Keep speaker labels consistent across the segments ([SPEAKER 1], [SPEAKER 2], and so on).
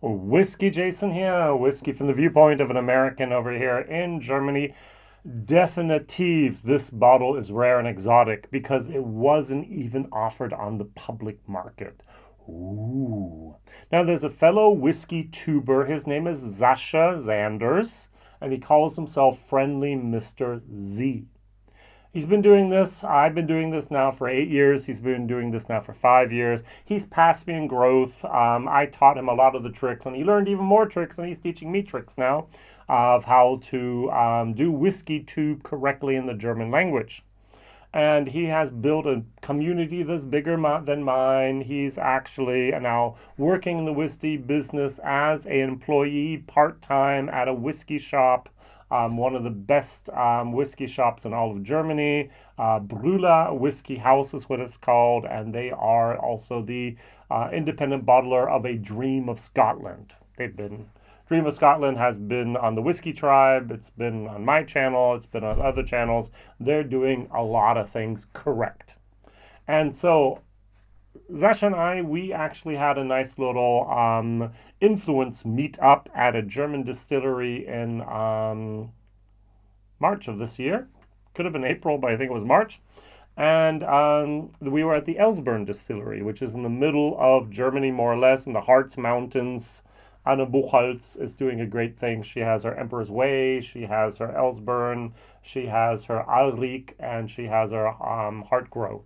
[SPEAKER 1] WhiskyJason here, whiskey from the viewpoint of an American over here in Germany. Definitive, this bottle is rare and exotic because it wasn't even offered on the public market. Ooh. Now there's a fellow whiskey tuber, his name is Sascha Zanders, and he calls himself Friendly Mr. Z. He's been doing this. I've been doing this now for 8 years. He's been doing this now for 5 years. He's passed me in growth. I taught him a lot of the tricks, and he learned even more tricks, and he's teaching me tricks now of how to do whiskey tube correctly in the German language. And he has built a community that's bigger than mine. He's actually now working in the whiskey business as an employee part-time at a whiskey shop. One of the best whiskey shops in all of Germany. Brühler Whiskyhaus is what it's called, and they are also the independent bottler of a Dream of Scotland. Dream of Scotland has been on the Whiskey Tribe, it's been on my channel, it's been on other channels. They're doing a lot of things correct. And so Sascha and I, we actually had a nice little influence meet up at a German distillery in March of this year. Could have been April, but I think it was March. And we were at the Elsburn distillery, which is in the middle of Germany, more or less, in the Harz Mountains. Anna Buchholz is doing a great thing. She has her Emperor's Way, she has her Elsburn, she has her Alrik, and she has her Hartgrow.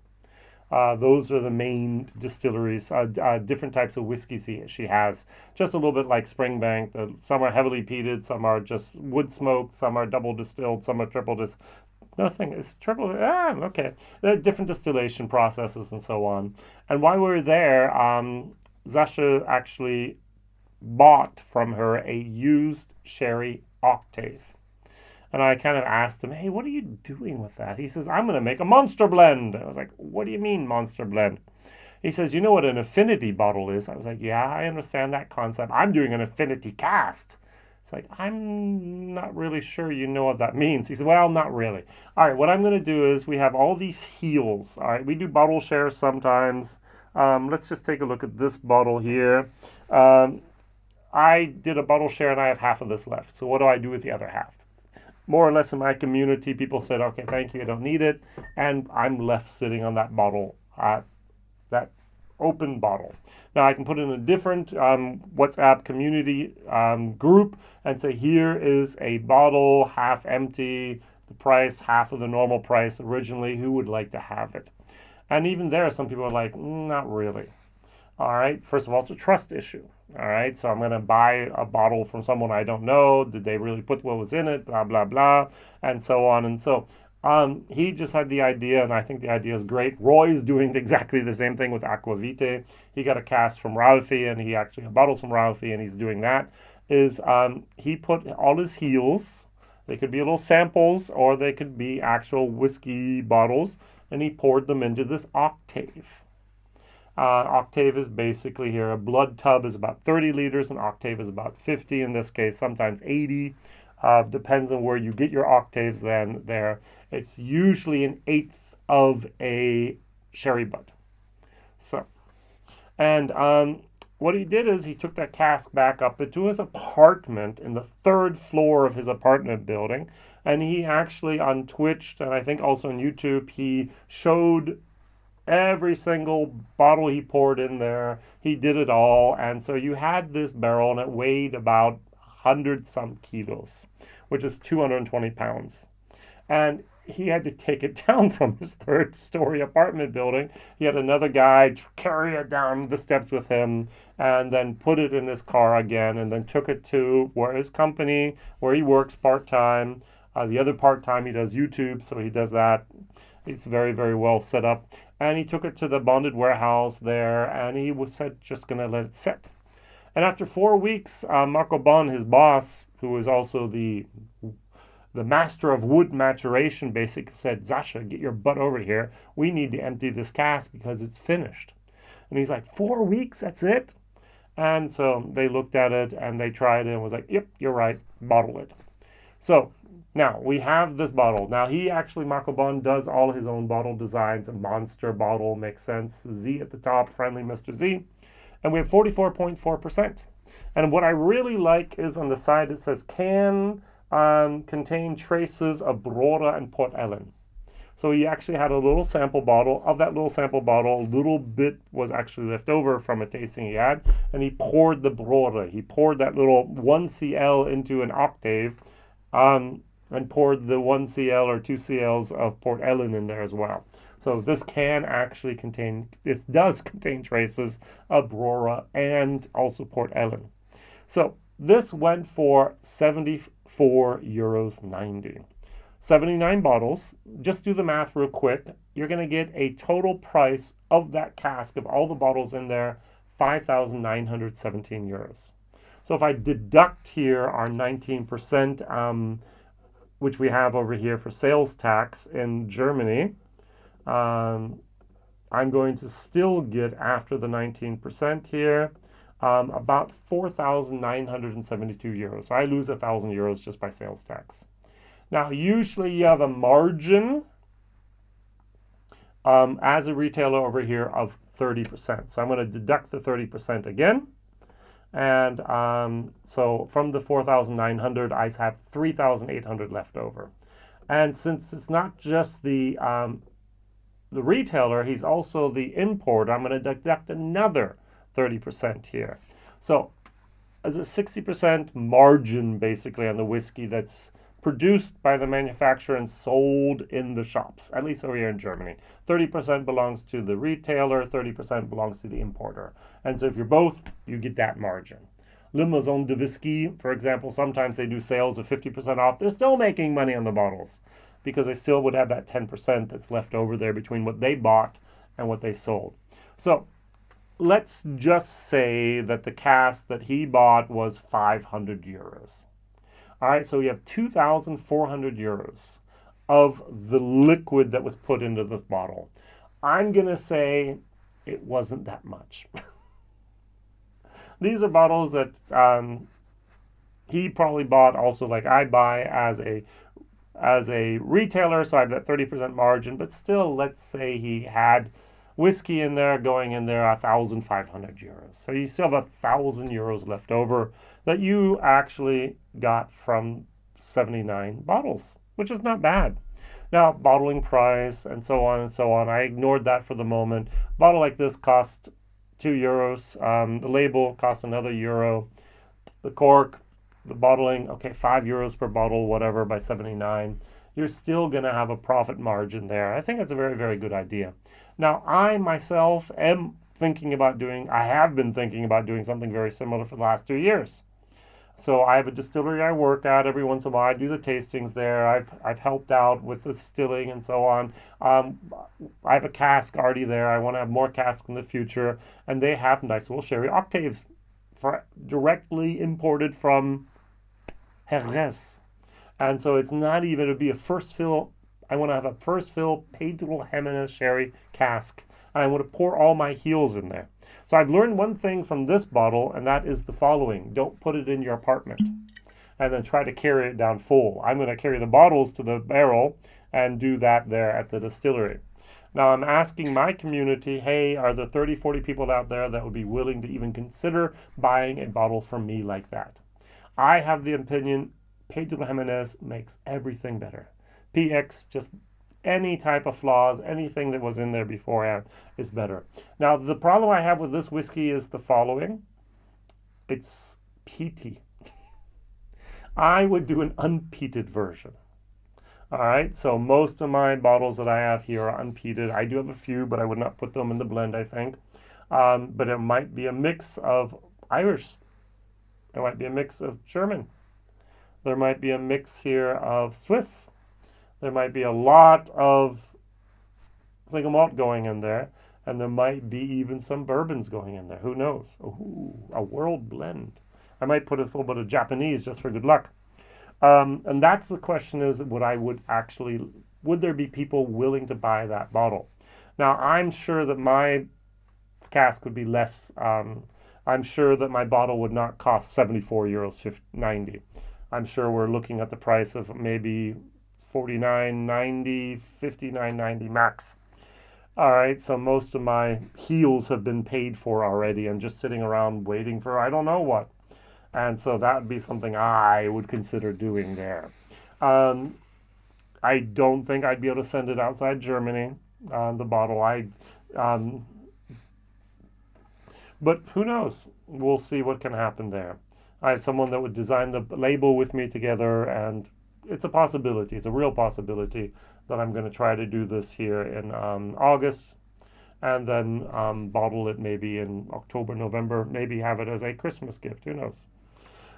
[SPEAKER 1] Those are the main distilleries, different types of whiskey she has. Just a little bit like Springbank. Some are heavily peated, some are just wood smoked, some are double distilled, some are triple distilled. Nothing is triple. Okay. There are different distillation processes and so on. And while we were there, Sascha actually bought from her a used sherry Octave. And I kind of asked him, hey, what are you doing with that? He says, I'm going to make a monster blend. I was like, what do you mean monster blend? He says, you know what an affinity bottle is? I was like, yeah, I understand that concept. I'm doing an affinity cast. It's like, I'm not really sure you know what that means. He said, well, not really. All right, what I'm going to do is we have all these heels. All right, we do bottle shares sometimes. Let's just take a look at this bottle here. I did a bottle share and I have half of this left. So what do I do with the other half? More or less in my community, people said, okay, thank you, I don't need it. And I'm left sitting on that bottle, that open bottle. Now I can put in a different WhatsApp community group and say, here is a bottle, half empty, the price, half of the normal price originally, who would like to have it? And even there, some people are like, not really. All right, first of all, it's a trust issue. All right, so I'm going to buy a bottle from someone I don't know. Did they really put what was in it? Blah, blah, blah, and so on. And so he just had the idea, and I think the idea is great. Roy's doing exactly the same thing with Aquavite. He got a cask from Ralphie, and he actually got bottles from Ralphie, and he's doing that. He put all his heels, they could be little samples, or they could be actual whiskey bottles, and he poured them into this Octave. Octave is basically here, a blood tub is about 30 liters, and Octave is about 50 in this case, sometimes 80. Depends on where you get your Octaves then there. It's usually an eighth of a sherry butt. So, and what he did is he took that cask back up into his apartment in the 3rd floor of his apartment building, and he actually on Twitch, and I think also on YouTube, he showed every single bottle he poured in there. He did it all. And so you had this barrel and it weighed about 100 some kilos, which is 220 pounds. And he had to take it down from his 3rd story apartment building. He had another guy carry it down the steps with him and then put it in his car again and then took it to his company where he works part-time. The other part-time he does YouTube, so he does that. He's very, very well set up. And he took it to the bonded warehouse there, and he was just going to let it sit. And after 4 weeks, Marco Bon, his boss, who is also the master of wood maturation, basically said, Sascha, get your butt over here. We need to empty this cask because it's finished. And he's like, 4 weeks, that's it? And so they looked at it, and they tried it, and was like, yep, you're right, bottle it. So now we have this bottle. Now Marco Bon does all his own bottle designs. A monster bottle makes sense. Z at the top, friendly Mr. Z. And we have 44.4%. And what I really like is on the side it says can contain traces of Brühler and Port Ellen. So he actually had a little sample bottle. Of that little sample bottle, a little bit was actually left over from a tasting he had, and he poured the Brühler. He poured that little 1 cl into an Octave, and poured the 1 cl or 2 cls of Port Ellen in there as well. So this can actually contain, this does contain traces of Brühler and also Port Ellen. So this went for €74.90. 79 bottles. Just do the math real quick. You're going to get a total price of that cask, of all the bottles in there, €5,917. So if I deduct here our 19%, which we have over here for sales tax in Germany, I'm going to still get, after the 19% here, about €4,972. So I lose €1,000 just by sales tax. Now, usually you have a margin as a retailer over here of 30%. So I'm going to deduct the 30% again. And so from the 4,900, I have 3,800 left over. And since it's not just the retailer, he's also the importer, I'm going to deduct another 30% here. So as a 60% margin basically on the whiskey that's produced by the manufacturer and sold in the shops, at least over here in Germany. 30% belongs to the retailer, 30% belongs to the importer. And so if you're both, you get that margin. Le Maison de Whisky, for example, sometimes they do sales of 50% off. They're still making money on the bottles because they still would have that 10% that's left over there between what they bought and what they sold. So let's just say that the cask that he bought was €500. All right, so we have €2,400 of the liquid that was put into the bottle. I'm going to say it wasn't that much. These are bottles that he probably bought also like I buy as a retailer, so I have that 30% margin, but still, let's say he had whiskey in there, going in there, €1,500. So you still have €1,000 left over that you actually got from 79 bottles, which is not bad. Now, bottling price and so on and so on, I ignored that for the moment. A bottle like this cost €2. The label cost another euro. The cork, the bottling, okay, €5 per bottle, whatever, by 79. You're still going to have a profit margin there. I think it's a very, very good idea. Now, I myself am thinking about doing, I have been thinking about doing something very similar for the last 2 years. So I have a distillery I work at. Every once in a while I do the tastings there. I've helped out with the distilling and so on. I have a cask already there. I want to have more casks in the future. And they have nice little sherry octaves directly imported from Jerez. And so it's not even, it'll be a first fill. I want to have a first fill Pedro Jimenez sherry cask. And I want to pour all my heels in there. So I've learned one thing from this bottle, and that is the following. Don't put it in your apartment and then try to carry it down full. I'm going to carry the bottles to the barrel and do that there at the distillery. Now I'm asking my community, hey, are there 30, 40 people out there that would be willing to even consider buying a bottle from me like that? I have the opinion Pedro Jimenez makes everything better. PX just any type of flaws, anything that was in there beforehand is better. Now, the problem I have with this whiskey is the following. It's peaty. I would do an unpeated version. All right, so most of my bottles that I have here are unpeated. I do have a few, but I would not put them in the blend, I think. But it might be a mix of Irish. It might be a mix of German. There might be a mix here of Swiss. There might be a lot of single malt going in there, and there might be even some bourbons going in there. Who knows? Ooh, a world blend. I might put a little bit of Japanese just for good luck. And that's the question is, would there be people willing to buy that bottle? Now, I'm sure that my cask would be less. I'm sure that my bottle would not cost €74.90. I'm sure we're looking at the price of maybe $49.90, $59.90 max. All right, so most of my heels have been paid for already. I'm just sitting around waiting for I don't know what. And so that would be something I would consider doing there. Um, I don't think I'd be able to send it outside Germany, the bottle. Um, but who knows? We'll see what can happen there. I have someone that would design the label with me together, and it's a possibility. It's a real possibility that I'm going to try to do this here in August, and then bottle it maybe in October, November, maybe have it as a Christmas gift. Who knows?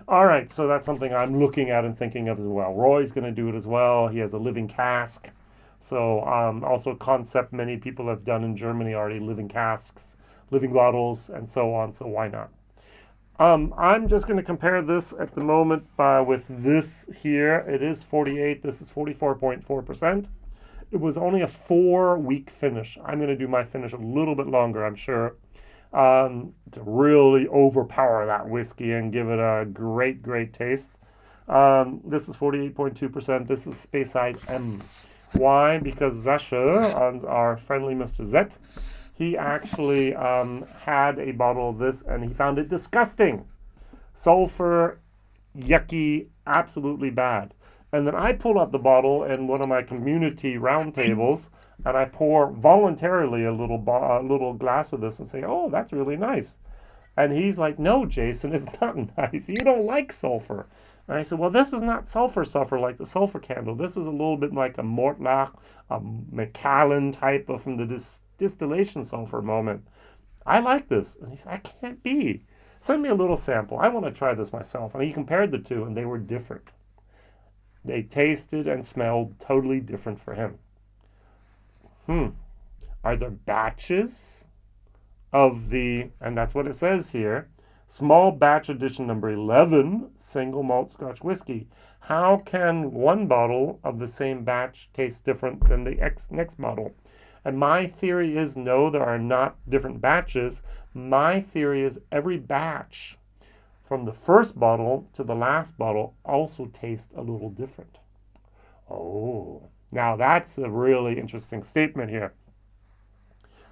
[SPEAKER 1] All right, so that's something I'm looking at and thinking of as well. Roy's going to do it as well. He has a living cask. So also a concept many people have done in Germany already, living casks, living bottles, and so on. So why not? I'm just going to compare this at the moment with this here. It is 48. This is 44.4%. It was only a 4-week finish. I'm going to do my finish a little bit longer, I'm sure, to really overpower that whiskey and give it a great, great taste. This is 48.2%. This is Speyside M. Why? Because Zasche, our friendly Mr. Zet, he actually had a bottle of this and he found it disgusting. Sulfur, yucky, absolutely bad. And then I pull out the bottle in one of my community roundtables and I pour voluntarily a little glass of this and say, oh, that's really nice. And he's like, no, Jason, it's not nice. You don't like sulfur. And I said, well, this is not sulfur like the sulfur candle. This is a little bit like a Mortlach, a Macallan type of from the distillation sulfur moment. I like this. And he said, I can't be. Send me a little sample. I want to try this myself. And he compared the two, and they were different. They tasted and smelled totally different for him. Are there batches of the, and that's what it says here, small batch edition number 11 single malt Scotch whiskey? How can one bottle of the same batch taste different than the next bottle? And my theory is no, there are not different batches. My theory is every batch from the first bottle to the last bottle also tastes a little different. Oh, now that's a really interesting statement here.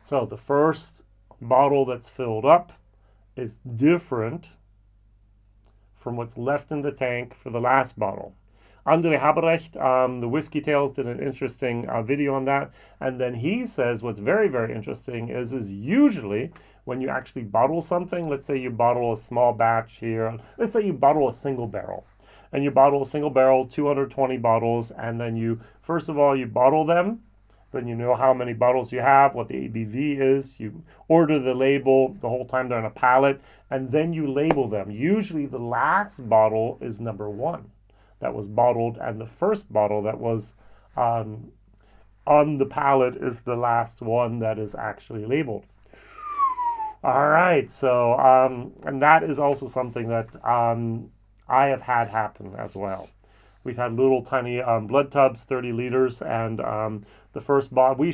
[SPEAKER 1] So the first bottle that's filled up is different from what's left in the tank for the last bottle. Andre Haberecht, the Whiskey Tales, did an interesting video on that. And then he says what's very, very interesting is usually when you actually bottle something, let's say you bottle a small batch here, let's say you bottle a single barrel. And you bottle a single barrel, 220 bottles, and then you, first of all, you bottle them. Then you know how many bottles you have, what the ABV is. You order the label the whole time they're on a pallet, and then you label them. Usually the last bottle is number 1 that was bottled, and the first bottle that was on the pallet is the last one that is actually labeled. All right, so, and that is also something that I have had happen as well. We've had little tiny blood tubs, 30 liters, and the first bottle, we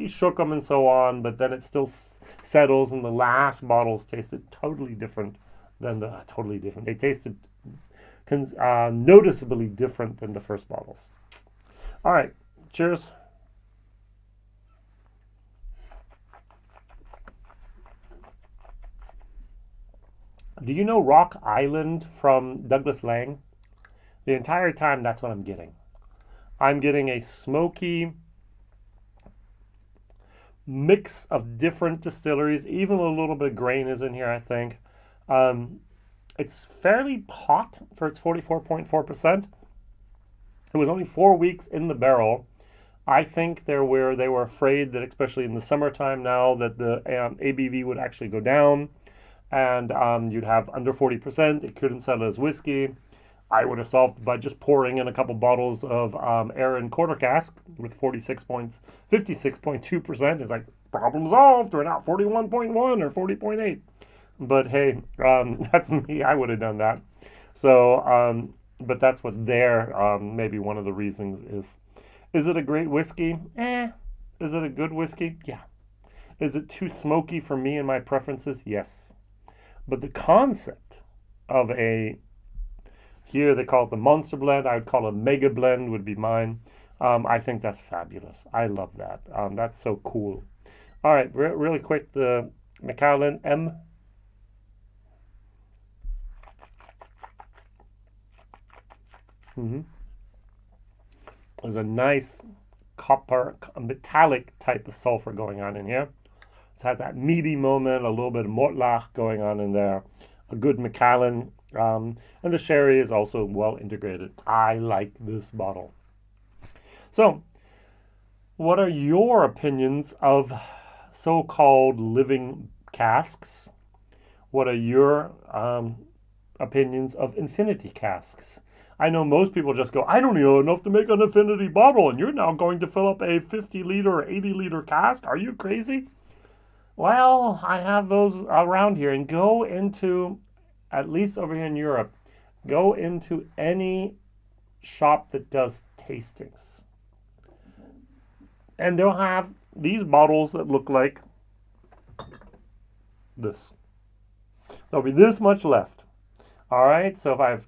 [SPEAKER 1] shook them and so on, but then it still settles, and the last bottles tasted totally different than They tasted noticeably different than the first bottles. All right, cheers. Do you know Rock Island from Douglas Lang? The entire time, that's what I'm getting. I'm getting a smoky mix of different distilleries. Even a little bit of grain is in here, I think. It's fairly hot for its 44.4%. It was only 4 weeks in the barrel. I think they were afraid that, especially in the summertime now, that the ABV would actually go down, and you'd have under 40%. It couldn't sell as whiskey. I would have solved by just pouring in a couple bottles of Aaron Quarter Cask with 56.2%. It's like, problem solved. We're not 41.1 or 40.8. But hey, that's me. I would have done that. So, but that's what maybe one of the reasons is. Is it a great whiskey? Is it a good whiskey? Yeah. Is it too smoky for me and my preferences? Yes. But the concept of here they call it the monster blend. I would call it a mega blend would be mine. I think that's fabulous. I love that. That's so cool. All right, really quick, the Macallan M. There's a nice copper, metallic type of sulfur going on in here. It's had that meaty moment, a little bit of Mortlach going on in there, a good Macallan, and the sherry is also well integrated. I like this bottle. So, what are your opinions of so-called living casks? What are your opinions of infinity casks? I know most people just go, I don't know enough to make an infinity bottle, and you're now going to fill up a 50-liter or 80-liter cask? Are you crazy? Well, I have those around here, and go into, at least over here in Europe, go into any shop that does tastings. And they'll have these bottles that look like this. There'll be this much left. All right, so if I have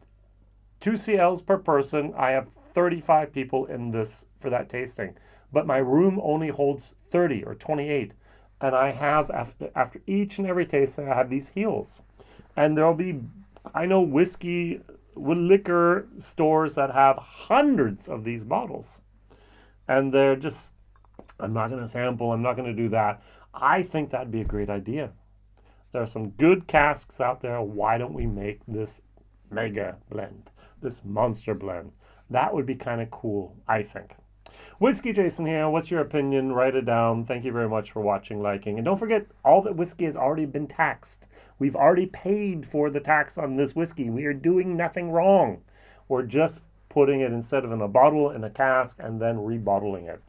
[SPEAKER 1] 2 CLs per person, I have 35 people in this for that tasting. But my room only holds 30 or 28. And I have, after each and every tasting, I have these heels. And there'll be, I know whiskey, liquor stores that have hundreds of these bottles. And they're just, I'm not going to sample, I'm not going to do that. I think that'd be a great idea. There are some good casks out there. Why don't we make this mega blend, this monster blend? That would be kind of cool, I think. WhiskyJason here. What's your opinion? Write it down. Thank you very much for watching, liking. And don't forget, all that whiskey has already been taxed. We've already paid for the tax on this whiskey. We are doing nothing wrong. We're just putting it instead of in a bottle, in a cask, and then rebottling it.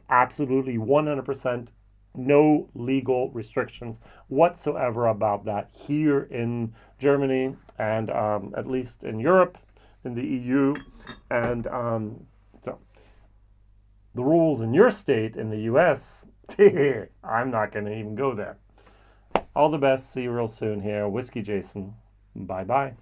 [SPEAKER 1] Absolutely 100% no legal restrictions whatsoever about that here in Germany and at least in Europe, in the EU. And so the rules in your state, in the US, I'm not going to even go there. All the best. See you real soon here. WhiskyJason. Bye-bye.